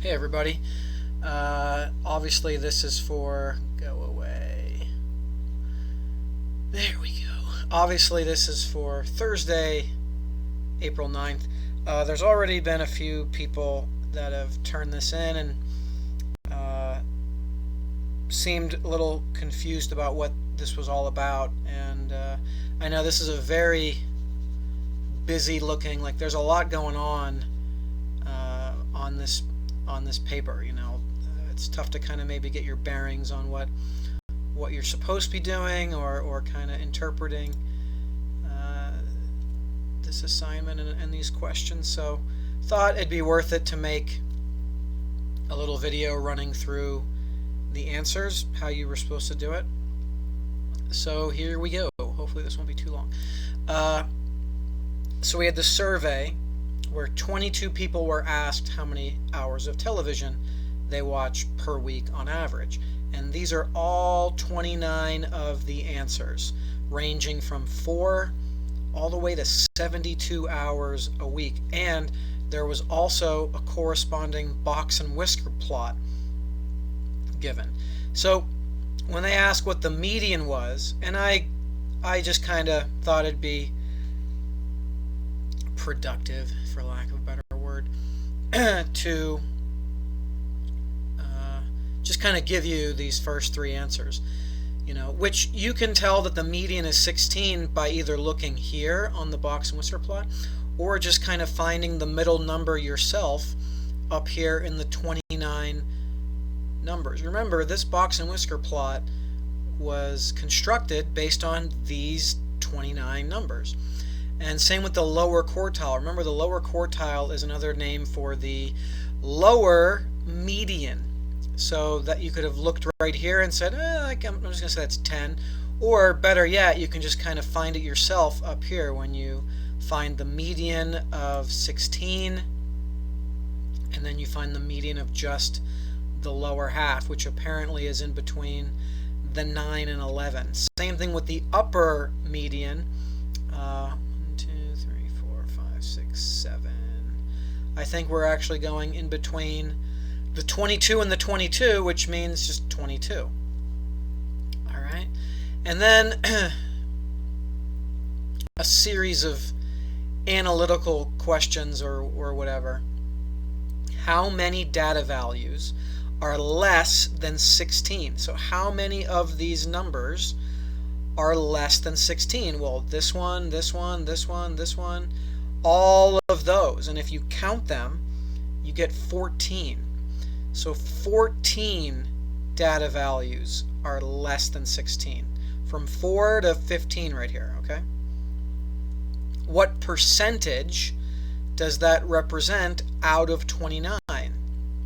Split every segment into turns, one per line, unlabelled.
Hey everybody. Obviously this is for... Go away. There we go. Obviously this is for Thursday, April 9th. There's already been a few people that have turned this in and seemed a little confused about what this was all about. And I know this is a very busy looking, like there's a lot going on on this paper. It's tough to kind of maybe get your bearings on what you're supposed to be doing or kind of interpreting this assignment and these questions. So thought it'd be worth it to make a little video running through the answers, how you were supposed to do it. So here we go. Hopefully this won't be too long. So we had the survey where 22 people were asked how many hours of television they watch per week on average. And these are all 29 of the answers, ranging from 4 all the way to 72 hours a week. And there was also a corresponding box and whisker plot given. So when they asked what the median was, and I just kind of thought it'd be productive, for lack of a better word, to just kind of give you these first three answers, which you can tell that the median is 16 by either looking here on the box and whisker plot or just kind of finding the middle number yourself up here in the 29 numbers. Remember, this box and whisker plot was constructed based on these 29 numbers. And same with the lower quartile. Remember, the lower quartile is another name for the lower median. So that you could have looked right here and said, I'm just going to say that's 10. Or better yet, you can just kind of find it yourself up here when you find the median of 16, and then you find the median of just the lower half, which apparently is in between the 9 and 11. Same thing with the upper median. 1, 2, 3, 4, 5, 6, 7. I think we're actually going in between the 22 and the 22, which means just 22. All right. And then a series of analytical questions or whatever. How many data values are less than 16? So how many of these numbers are less than 16? Well, this one, this one, this one, this one, all of those. And if you count them, you get 14. So 14 data values are less than 16. From 4 to 15 right here, okay? What percentage does that represent out of 29,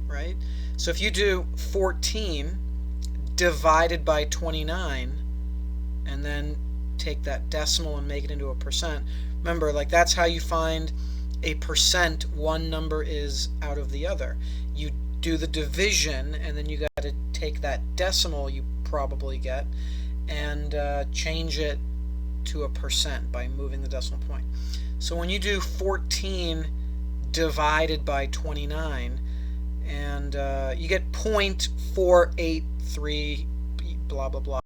right? So if you do 14 divided by 29 and then take that decimal and make it into a percent, remember, like that's how you find a percent one number is out of the other. You do the division, and then you got to take that decimal you probably get and change it to a percent by moving the decimal point. So when you do 14 divided by 29, and you get 0.483 blah blah blah,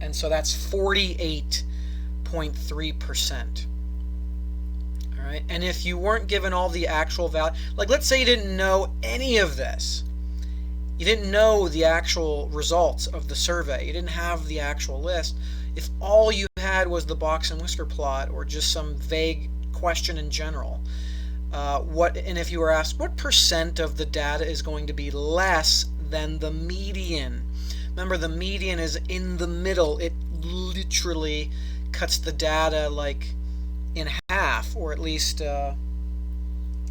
and so that's 48.3%. Right? And if you weren't given all the actual value, like let's say you didn't know any of this, you didn't know the actual results of the survey, you didn't have the actual list, if all you had was the box and whisker plot or just some vague question in general, and if you were asked what percent of the data is going to be less than the median, remember the median is in the middle, it literally cuts the data like in half, or at least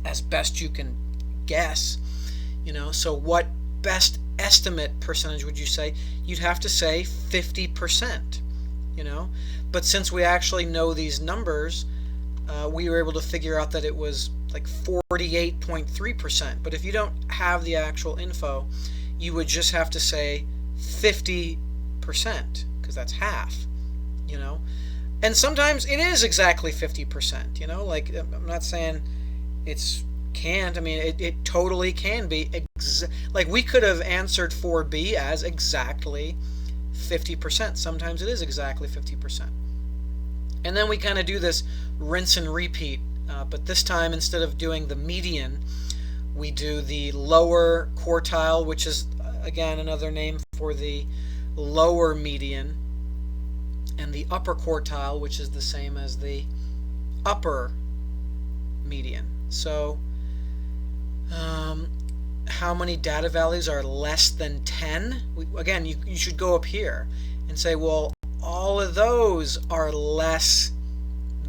as best you can guess. So what best estimate percentage would you say? You'd have to say 50%. But since we actually know these numbers, we were able to figure out that it was like 48.3%. But if you don't have the actual info, you would just have to say 50%, because that's half. And sometimes it is exactly 50%, like I'm not saying it's can't. I mean, it totally can be. Like, we could have answered 4B as exactly 50%. Sometimes it is exactly 50%. And then we kind of do this rinse and repeat. But this time, instead of doing the median, we do the lower quartile, which is, again, another name for the lower median, and the upper quartile, which is the same as the upper median. So, how many data values are less than 10? Again, you should go up here and say, well, all of those are less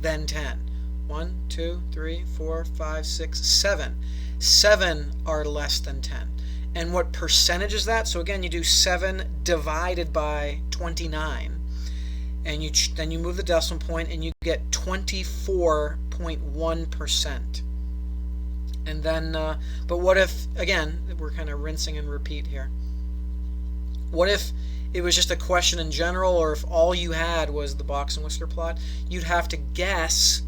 than 10. 1, 2, 3, 4, 5, 6, 7. 7 are less than 10. And what percentage is that? So again, you do 7 divided by 29. And then you move the decimal point and you get 24.1%. And then, but what if, again, we're kind of rinsing and repeat here. What if it was just a question in general, or if all you had was the box and whisker plot? You'd have to guess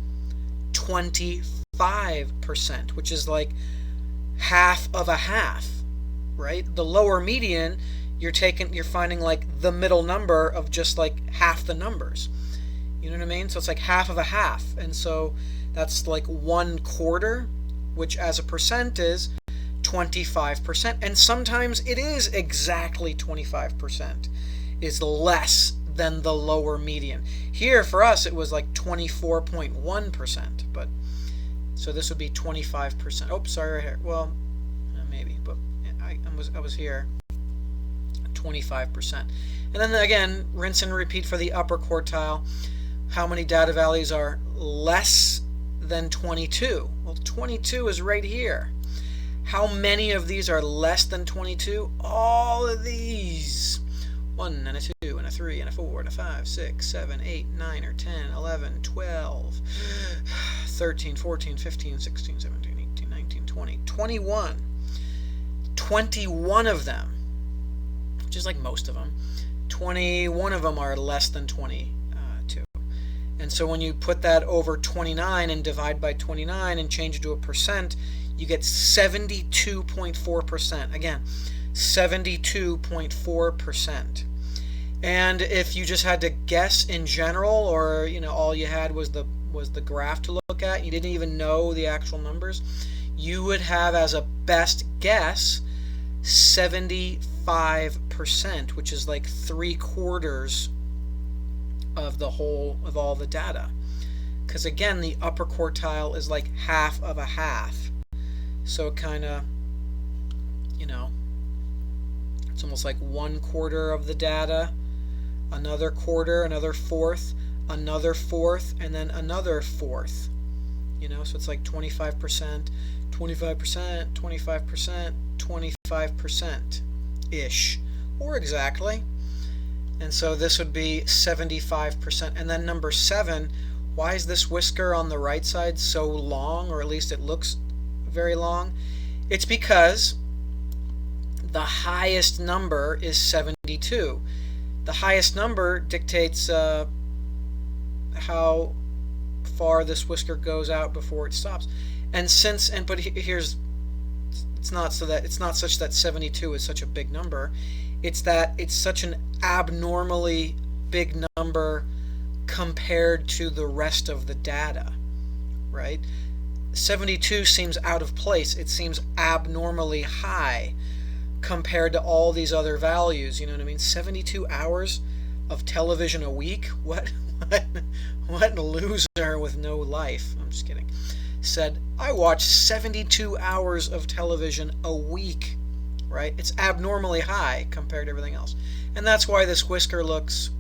25%, which is like half of a half, right? The lower median, you're finding like the middle number of just like half the numbers. You know what I mean? So it's like half of a half, and so that's like 1/4, which as a percent is 25%. And sometimes it is exactly 25% is less than the lower median. Here for us it was like 24.1%, but so this would be 25%. Oh, sorry, right here. Well, maybe, but I was here. 25%. And then again, rinse and repeat for the upper quartile. How many data values are less than 22? Well, 22 is right here. How many of these are less than 22? All of these. 1 and a 2 and a 3 and a 4 and a 5, 6, 7, 8, 9 or 10, 11, 12, 13, 14, 15, 16, 17, 18, 19, 20, 21. 21 of them, which is like most of them, 21 of them are less than 22. And so when you put that over 29 and divide by 29 and change it to a percent, you get 72.4%. Again, 72.4%. And if you just had to guess in general, or all you had was the graph to look at, you didn't even know the actual numbers, you would have as a best guess 75%, which is like 3/4 of the whole of all the data. Because again, the upper quartile is like half of a half. So it kind of, it's almost like 1/4 of the data, another quarter, another fourth, another fourth, and then another fourth. So it's like 25%, 25%, 25%, 25%-ish, or exactly. And so this would be 75%. And then number 7, why is this whisker on the right side so long, or at least it looks very long? It's because the highest number is 72. The highest number dictates how far this whisker goes out before it stops. But here's, it's not such that 72 is such a big number. It's that it's such an abnormally big number compared to the rest of the data, right? 72 seems out of place. It seems abnormally high compared to all these other values. You know what I mean? 72 hours of television a week? What loser with no life. I'm just kidding. Said, I watch 72 hours of television a week, right? It's abnormally high compared to everything else. And that's why this whisker looks